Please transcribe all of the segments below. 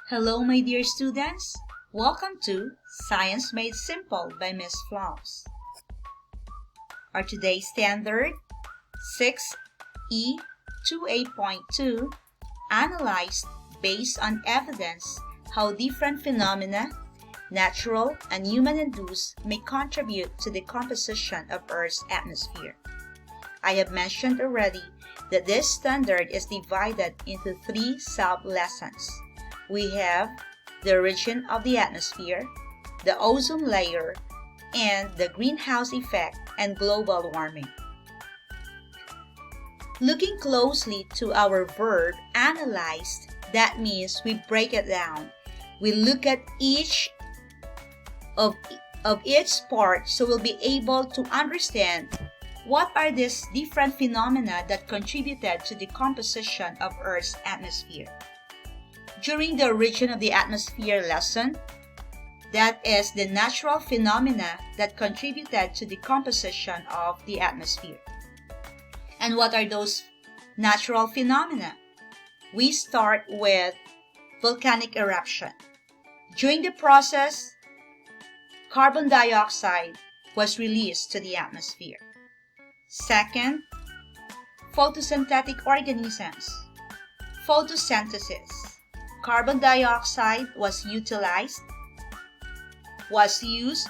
Hello, my dear students. Welcome to Science Made Simple by Miss Floss. Our today's standard 6E28.2 analyzed based on evidence how different phenomena, natural and human-induced, may contribute to the composition of Earth's atmosphere. I have mentioned already that this standard is divided into three sub-lessons. We have the origin of the atmosphere, the ozone layer, and the greenhouse effect and global warming. Looking closely to our verb analyzed, that means we break it down. We look at each of its part so we'll be able to understand what are these different phenomena that contributed to the composition of Earth's atmosphere. During the origin of the atmosphere lesson, that is the natural phenomena that contributed to the composition of the atmosphere. And what are those natural phenomena? We start with volcanic eruption. During the process, carbon dioxide was released to the atmosphere. Second, photosynthetic organisms. Photosynthesis. Carbon dioxide was used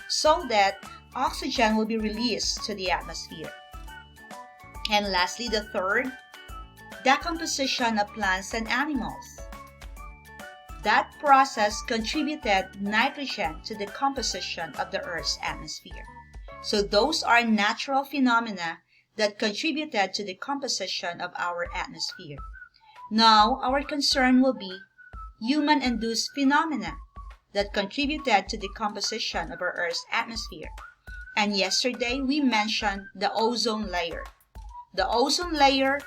so that oxygen will be released to the atmosphere. And lastly, the third, decomposition of plants and animals. That process contributed nitrogen to the composition of the Earth's atmosphere. So those are natural phenomena that contributed to the composition of our atmosphere. Now, our concern will be human-induced phenomena that contributed to the composition of our Earth's atmosphere. And yesterday, we mentioned the ozone layer. The ozone layer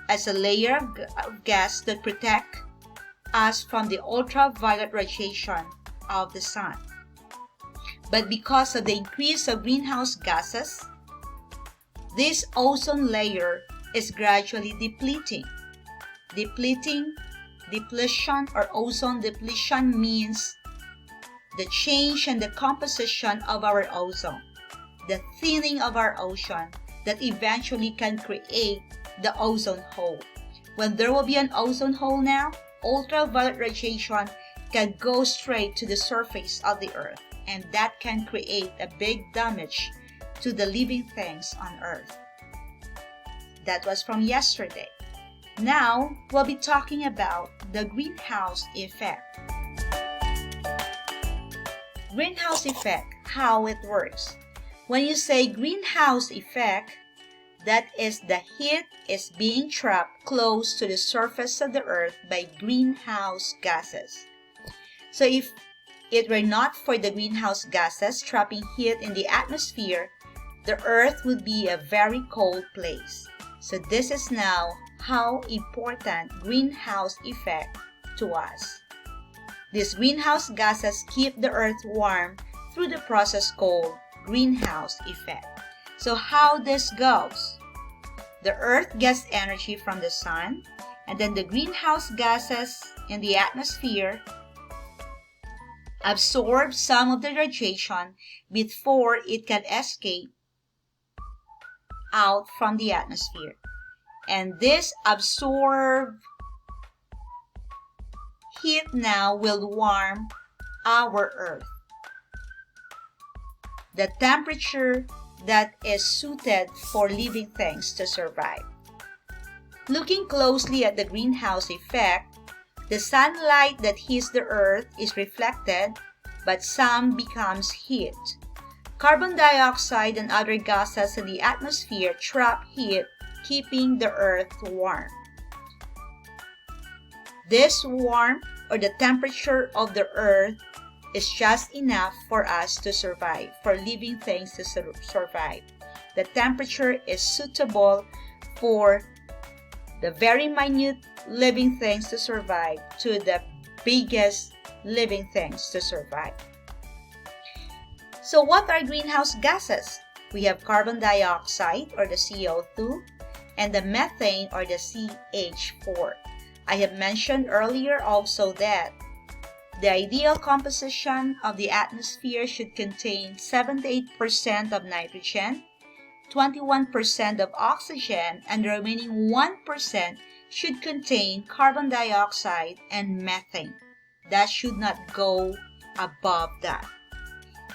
is a layer of gas that protects us from the ultraviolet radiation of the sun. But because of the increase of greenhouse gases, this ozone layer is gradually depleting. Depletion or ozone depletion means the change in the composition of our ozone, the thinning of our ozone that eventually can create the ozone hole. When there will be an ozone hole now, ultraviolet radiation can go straight to the surface of the Earth, and that can create a big damage to the living things on Earth. That was from yesterday. Now, we'll be talking about the greenhouse effect. Greenhouse effect, how it works. When you say greenhouse effect, that is the heat is being trapped close to the surface of the Earth by greenhouse gases. So if it were not for the greenhouse gases trapping heat in the atmosphere, the Earth would be a very cold place. So this is now how important greenhouse effect to us. These greenhouse gases keep the Earth warm through the process called greenhouse effect. So how this goes? The Earth gets energy from the sun, and then the greenhouse gases in the atmosphere absorb some of the radiation before it can escape out from the atmosphere. And this absorbed heat now will warm our Earth. The temperature that is suited for living things to survive. Looking closely at the greenhouse effect, the sunlight that hits the Earth is reflected, but some becomes heat. Carbon dioxide and other gases in the atmosphere trap heat, keeping the Earth warm. This warmth or the temperature of the Earth is just enough for us to survive, for living things to survive. The temperature is suitable for the very minute living things to survive to the biggest living things to survive. So what are greenhouse gases? We have carbon dioxide or the CO2 and the methane or the CH4. I have mentioned earlier also that The ideal composition of the atmosphere should contain 78% of nitrogen, 21% of oxygen, and the remaining 1% should contain carbon dioxide and methane. That should not go above that.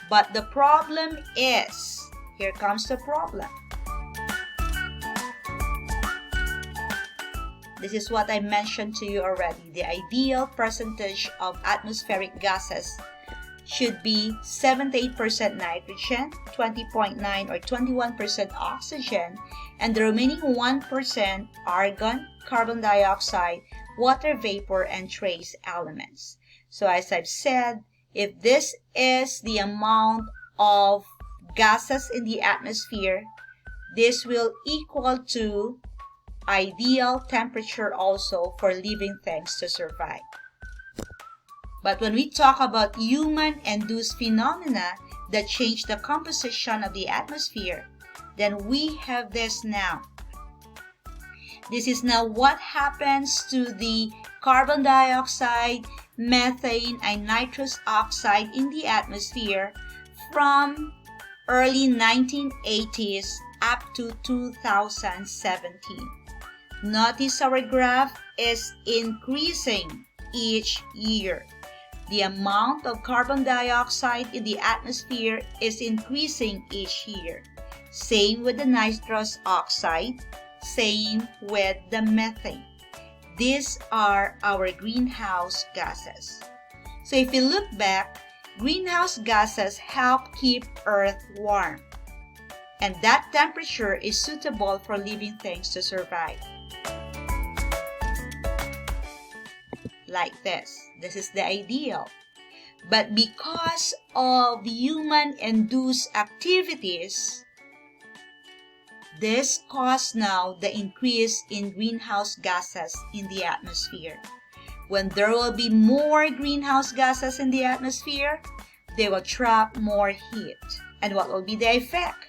But the problem is, here comes the problem. This is what I mentioned to you already. The ideal percentage of atmospheric gases should be 78% nitrogen, 20.9 or 21% oxygen, and the remaining 1% argon, carbon dioxide, water vapor, and trace elements. So as I've said, if this is the amount of gases in the atmosphere, this will equal to ideal temperature also for living things to survive. But when we talk about human-induced phenomena that change the composition of the atmosphere, then we have this now. This is now what happens to the carbon dioxide, methane, and nitrous oxide in the atmosphere from early 1980s up to 2017. Notice our graph is increasing each year. The amount of carbon dioxide in the atmosphere is increasing each year. Same with the nitrous oxide, same with the methane. These are our greenhouse gases. So if you look back, greenhouse gases help keep Earth warm. And that temperature is suitable for living things to survive. Like this. This is the ideal. But because of human-induced activities, this causes now the increase in greenhouse gases in the atmosphere. When there will be more greenhouse gases in the atmosphere, they will trap more heat. And what will be the effect?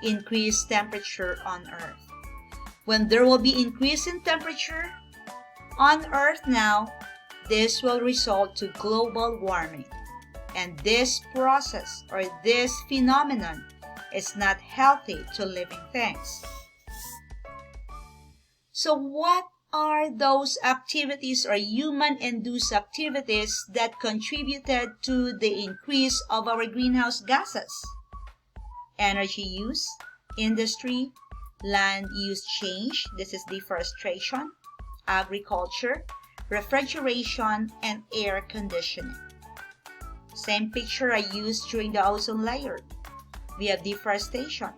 Increased temperature on Earth. When there will be increase in temperature on Earth now, this will result to global warming. And this process or this phenomenon is not healthy to living things. So what are those activities or human-induced activities that contributed to the increase of our greenhouse gases? Energy use, industry, land use change, this is deforestation, agriculture, refrigeration, and air conditioning. Same picture I used during the ozone layer. We have deforestation.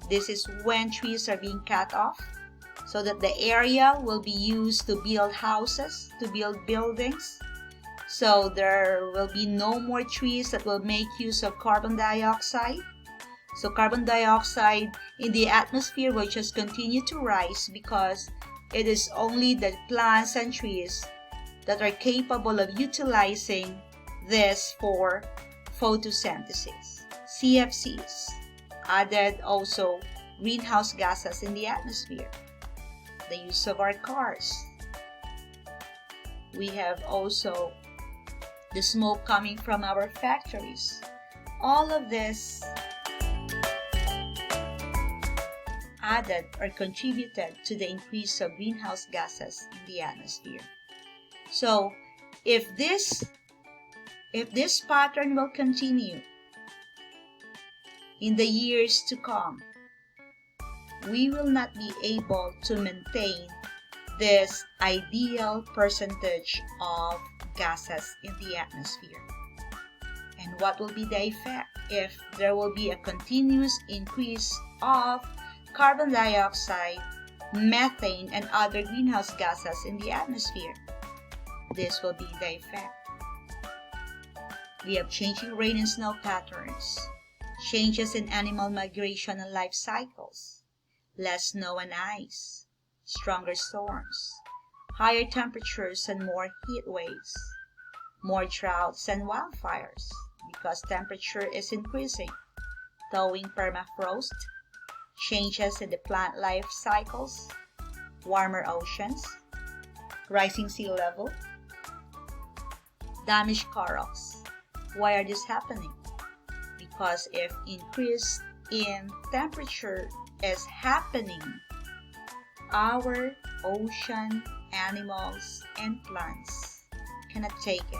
This is when trees are being cut off so that the area will be used to build houses, to build buildings. So there will be no more trees that will make use of carbon dioxide. So carbon dioxide in the atmosphere will just continue to rise because it is only the plants and trees that are capable of utilizing this for photosynthesis. CFCs added also greenhouse gases in the atmosphere. The use of our cars. We have also the smoke coming from our factories. All of this added or contributed to the increase of greenhouse gases in the atmosphere. So if this pattern will continue in the years to come, we will not be able to maintain this ideal percentage of gases in the atmosphere. And what will be the effect if there will be a continuous increase of carbon dioxide, methane, and other greenhouse gases in the atmosphere? This will be the effect. We have changing rain and snow patterns, changes in animal migration and life cycles, less snow and ice, stronger storms, higher temperatures and more heat waves, more droughts and wildfires because temperature is increasing, thawing permafrost, changes in the plant life cycles, warmer oceans, rising sea level, damaged corals. Why are this happening? Because if increase in temperature is happening, our ocean animals and plants cannot take it.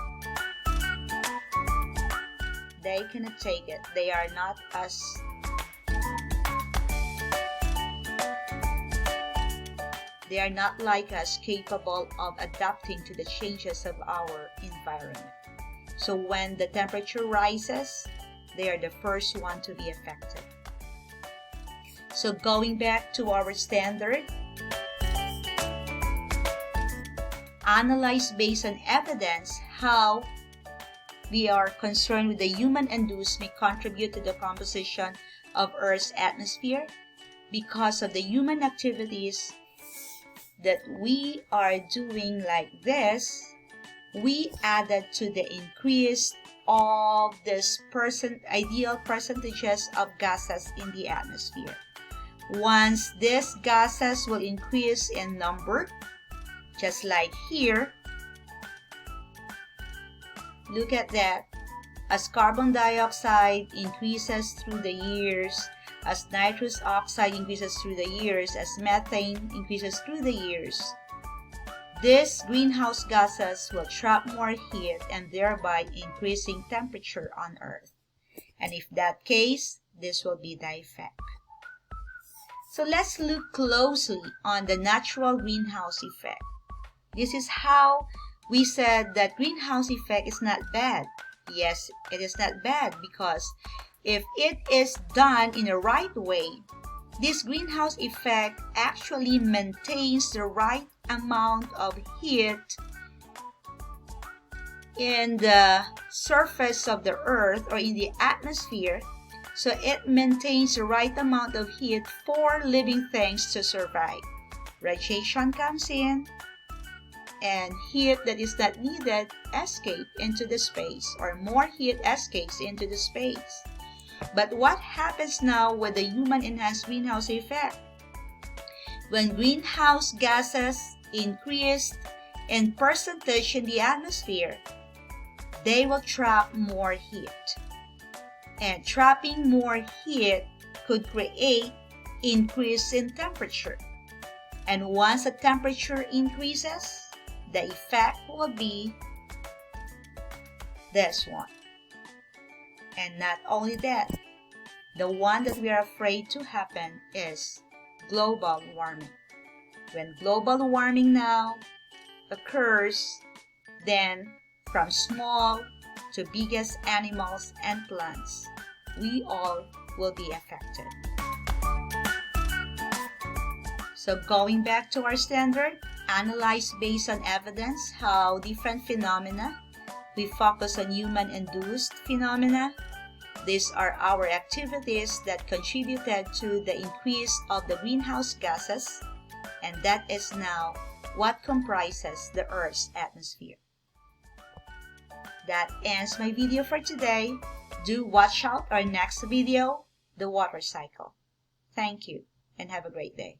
They cannot take it. They are not as They are not like us, capable of adapting to the changes of our environment. So when the temperature rises, they are the first one to be affected. So going back to our standard, analyze based on evidence how we are concerned with the human-induced may contribute to the composition of Earth's atmosphere because of the human activities that we are doing like this. We added to the increase of this ideal percentages of gases in the atmosphere. Once these gases will increase in number, just like here, look at that. As carbon dioxide increases through the years, as nitrous oxide increases through the years, as methane increases through the years, these greenhouse gases will trap more heat and thereby increasing temperature on Earth. And if that case, this will be the effect. So let's look closely on the natural greenhouse effect. This is how we said that greenhouse effect is not bad. Yes, it is not bad, because if it is done in the right way, this greenhouse effect actually maintains the right amount of heat in the surface of the Earth or in the atmosphere. So it maintains the right amount of heat for living things to survive. Radiation comes in, and heat that is not needed escape into the space, or more heat escapes into the space. But what happens now with the human-enhanced greenhouse effect? When greenhouse gases increase in percentage in the atmosphere, they will trap more heat. And trapping more heat could create increase in temperature. And once the temperature increases, the effect will be this one. And not only that, the one that we are afraid to happen is global warming. When global warming now occurs, then from small to biggest animals and plants, we all will be affected. So going back to our standard, analyze based on evidence how different phenomena. We focus on human-induced phenomena. These are our activities that contributed to the increase of the greenhouse gases, and that is now what comprises the Earth's atmosphere. That ends my video for today. Do watch out our next video, the water cycle. Thank you and have a great day.